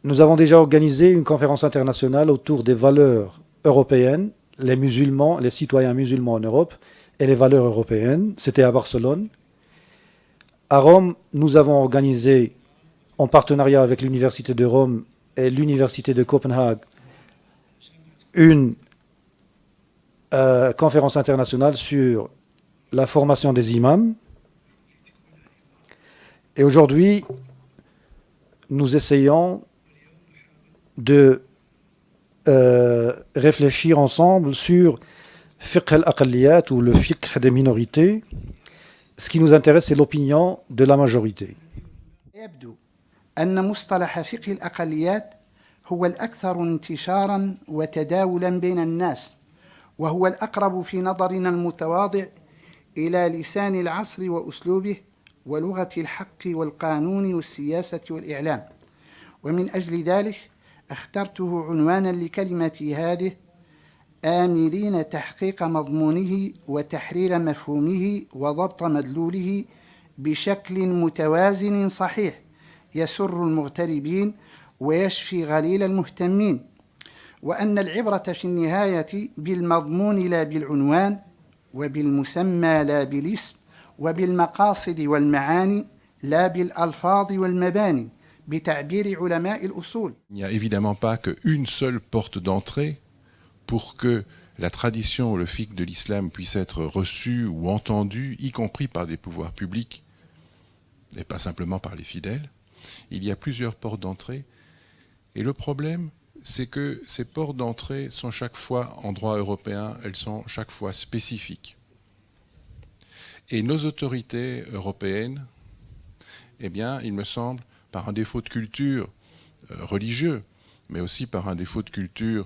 nous avons déjà organisé une conférence internationale autour des valeurs européennes, les musulmans, les citoyens musulmans en Europe et les valeurs européennes. C'était à Barcelone. À Rome, nous avons organisé, en partenariat avec l'Université de Rome et l'Université de Copenhague, une conférence internationale sur la formation des imams. Et aujourd'hui, nous essayons de réfléchir ensemble sur fiqh al-aqalliyat ou le fiqh des minorités. Ce qui nous intéresse, c'est l'opinion de la majorité. يبدو أن مصطلح فقه الأقليات هو الأكثر انتشارا وتداولا بين الناس، وهو الأقرب في نظرنا المتواضع إلى لسان العصر وأسلوبه ولغة الحق والقانون والسياسة والإعلام. ومن أجل ذلك اخترته عنوانا لكلمتي هذه، آملين تحقيق مضمونه وتحرير مفهومه وضبط مدلوله بشكل متوازن صحيح يسر المغتربين ويشفي غليل المهتمين، وأن العبرة في النهاية بالمضمون لا بالعنوان، وبالمسمى لا بالاسم، وبالمقاصد والمعاني لا بالألفاظ والمباني بتعبير علماء الأصول. Il n'y a évidemment pas qu'une seule porte d'entrée pour que la tradition ou le fiqh de l'islam puisse être reçu ou entendu, y compris par des pouvoirs publics, et pas simplement par les fidèles. Il y a plusieurs portes d'entrée. Et le problème, c'est que ces portes d'entrée sont chaque fois, en droit européen, elles sont chaque fois spécifiques. Et nos autorités européennes, eh bien, il me semble, par un défaut de culture religieux, mais aussi par un défaut de culture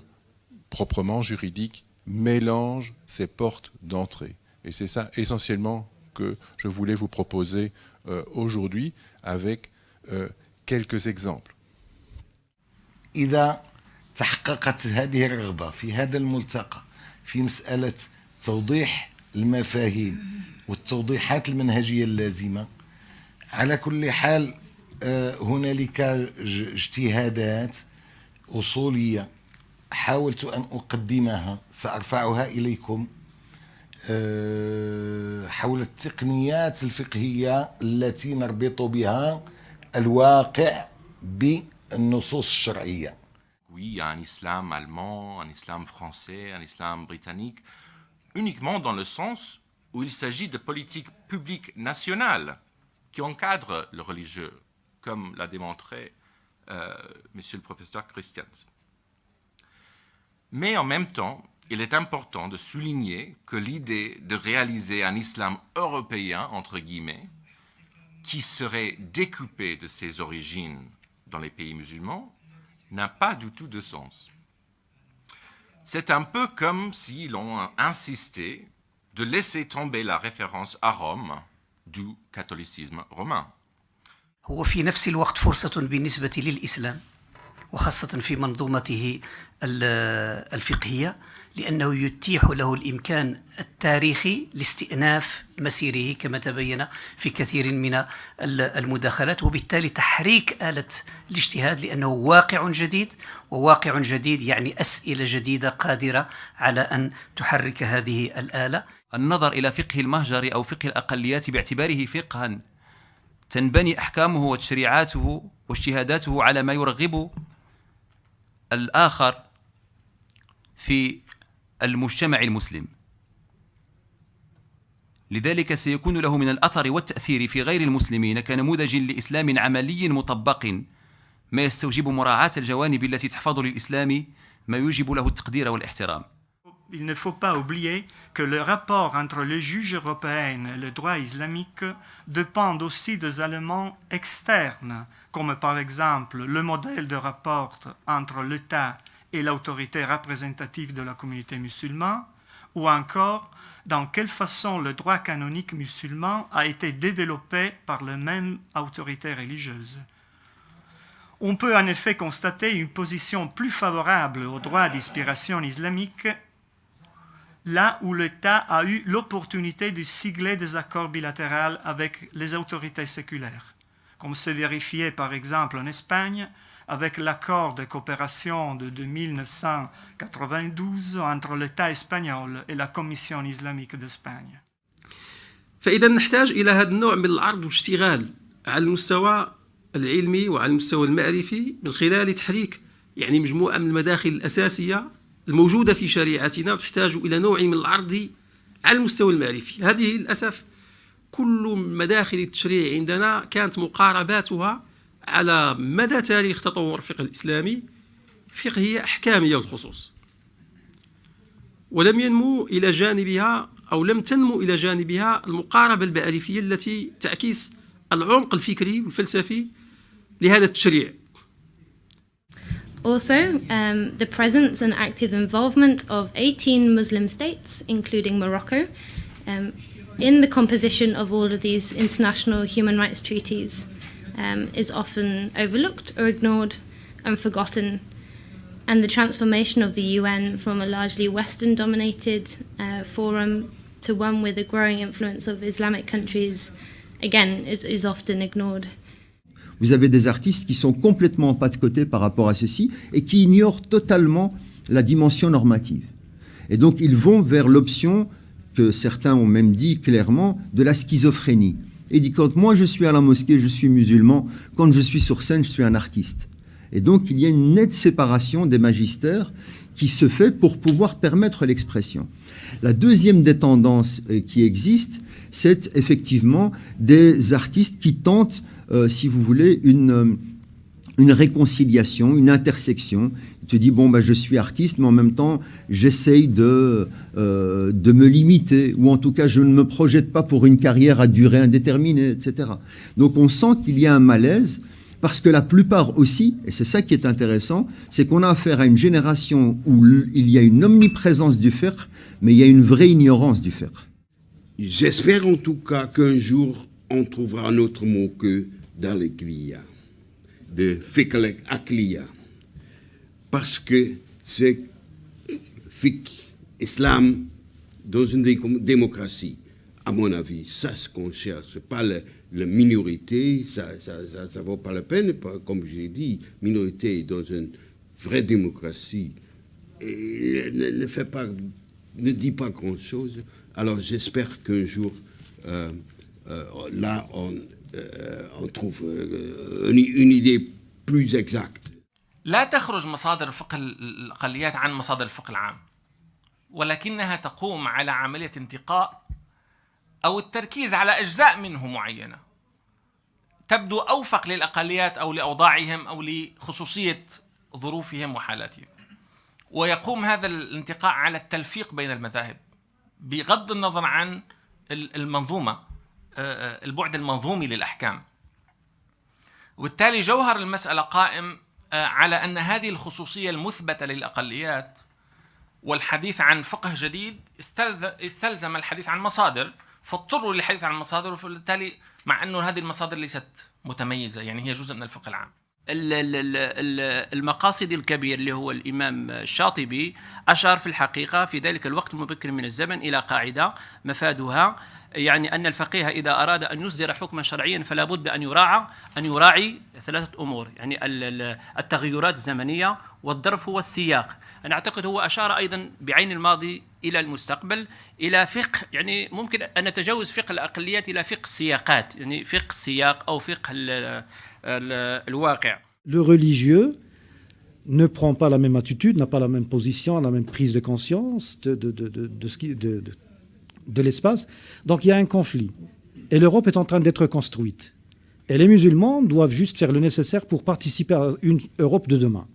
proprement juridique, mélangent ces portes d'entrée. Et c'est ça essentiellement que je voulais vous proposer aujourd'hui avec quelques exemples. إذا تحققت هذه الرغبة في هذا الملتقى في مسألة توضيح المفاهيم والتوضيحات المنهجية اللازمة، على كل حال هنالك اجتهادات أصولية حاولت أن أقدمها، سأرفعها إليكم، حول التقنيات الفقهية التي نربط بها الواقع بالنصوص الشرعية. Oui, il y a un islam allemand, un islam français, un islam britannique, uniquement dans le sens où il s'agit de politiques publiques nationales qui encadrent le religieux, comme l'a démontré monsieur le professeur Christians. Mais en même temps, il est important de souligner que l'idée de réaliser un islam européen, entre guillemets, qui serait découpé de ses origines dans les pays musulmans, n'a pas du tout de sens. C'est un peu comme si l'on insistait de laisser tomber la référence à Rome du catholicisme romain. هو في نفس الوقت فرصة بالنسبة للإسلام وخاصة في منظومته الفقهية، لأنه يتيح له الإمكان التاريخي لاستئناف مسيره كما تبين في كثير من المداخلات، وبالتالي تحريك آلة الاجتهاد، لأنه واقع جديد، وواقع جديد يعني أسئلة جديدة قادرة على أن تحرك هذه الآلة. النظر إلى فقه المهجر أو فقه الأقليات باعتباره فقها تنبني أحكامه وتشريعاته واجتهاداته على ما يرغب الآخر في المجتمع المسلم، لذلك سيكون له من الأثر والتأثير في غير المسلمين كنموذج لإسلام عملي مطبق ما يستوجب مراعاة الجوانب التي تحفظ للإسلام ما يوجب له التقدير والاحترام. Il ne faut pas oublier que le rapport entre les juges européens et le droit islamique dépend aussi des éléments externes, comme par exemple le modèle de rapport entre l'État et l'autorité représentative de la communauté musulmane, ou encore dans quelle façon le droit canonique musulman a été développé par les mêmes autorités religieuses. On peut en effet constater une position plus favorable au droit d'inspiration islamique là où l'État a eu l'opportunité de sigler des accords bilatéraux avec les autorités séculaires, comme se vérifiait par exemple en Espagne avec l'accord de coopération de 1992 entre l'État espagnol et la Commission islamique d'Espagne. فإذا نحتاج إلى هذا النوع من العرض والاشتغال على المستوى العلمي وعلى المستوى المعرفي من خلال تحريك يعني مجموعة من المداخل الأساسية الموجودة في شريعتنا وتحتاج إلى نوع من العرض على المستوى المعرفي. هذه للأسف كل مداخل التشريع عندنا كانت مقارباتها على مدى تاريخ تطور الفقه الإسلامي فقهية أحكامية بالخصوص، ولم ينمو إلى جانبها أو لم تنمو إلى جانبها المقاربة المعرفية التي تعكس العمق الفكري والفلسفي لهذا التشريع. Also, the presence and active involvement of 18 Muslim states, including Morocco, in the composition of all of these international human rights treaties is often overlooked or ignored and forgotten. And the transformation of the UN from a largely Western-dominated forum to one with a growing influence of Islamic countries, again, is often ignored. Vous avez des artistes qui sont complètement en pas de côté par rapport à ceci et qui ignorent totalement la dimension normative. Et donc ils vont vers l'option que certains ont même dit clairement de la schizophrénie. Et dit quand moi je suis à la mosquée, je suis musulman, quand je suis sur scène, je suis un artiste. Et donc il y a une nette séparation des magistères qui se fait pour pouvoir permettre l'expression. La deuxième des tendances qui existe, c'est effectivement des artistes qui tentent si vous voulez, une réconciliation, une intersection. Il te dit, bon, je suis artiste, mais en même temps, j'essaye de me limiter, ou en tout cas, je ne me projette pas pour une carrière à durée indéterminée, etc. Donc, on sent qu'il y a un malaise, parce que la plupart aussi, et c'est ça qui est intéressant, c'est qu'on a affaire à une génération où il y a une omniprésence du fiqh, mais il y a une vraie ignorance du fiqh. J'espère en tout cas qu'un jour, on trouvera un autre mot que dans les Kliya, de fiqh al-akliya, parce que c'est fiqh, islam, dans une démocratie, à mon avis, ça ce qu'on cherche, pas la minorité, ça vaut pas la peine, comme j'ai dit, minorité dans une vraie démocratie ne dit pas grand-chose. Alors j'espère qu'un jour, là, on trouve une idée plus exacte. لا تخرج مصادر فقه الأقليات عن مصادر الفقه العام، ولكنها تقوم على عملية انتقاء أو التركيز على أجزاء منه معينة تبدو أوفق للأقليات أو لأوضاعهم أو لخصوصية ظروفهم وحالاتهم، ويقوم هذا الانتقاء على التلفيق بين المذاهب بغض النظر عن المنظومة، البعد المنظومي للأحكام. وبالتالي جوهر المسألة قائم على أن هذه الخصوصية المثبتة للأقليات والحديث عن فقه جديد استلزم الحديث عن مصادر، فاضطروا للحديث عن مصادر، وبالتالي مع أنه هذه المصادر ليست متميزة، يعني هي جزء من الفقه العام. المقاصد الكبير اللي هو الإمام الشاطبي أشار في الحقيقة في ذلك الوقت المبكر من الزمن إلى قاعدة مفادها يعني أن الفقيه إذا أراد أن يصدر حكما شرعيا فلا بد أن يراعي ثلاثة أمور، يعني التغيرات الزمنية والظرف والسياق. أنا أعتقد هو أشار أيضا بعين الماضي إلى المستقبل إلى فقه، يعني ممكن أن نتجاوز فقه الأقليات إلى فقه السياقات، يعني فقه السياق أو فقه الواقع. Le religieux ne prend pas la même attitude, n'a pas la même position, la même prise de conscience de l'espace. Donc il y a un conflit. Et l'Europe est en train d'être construite. Et les musulmans doivent juste faire le nécessaire pour participer à une Europe de demain.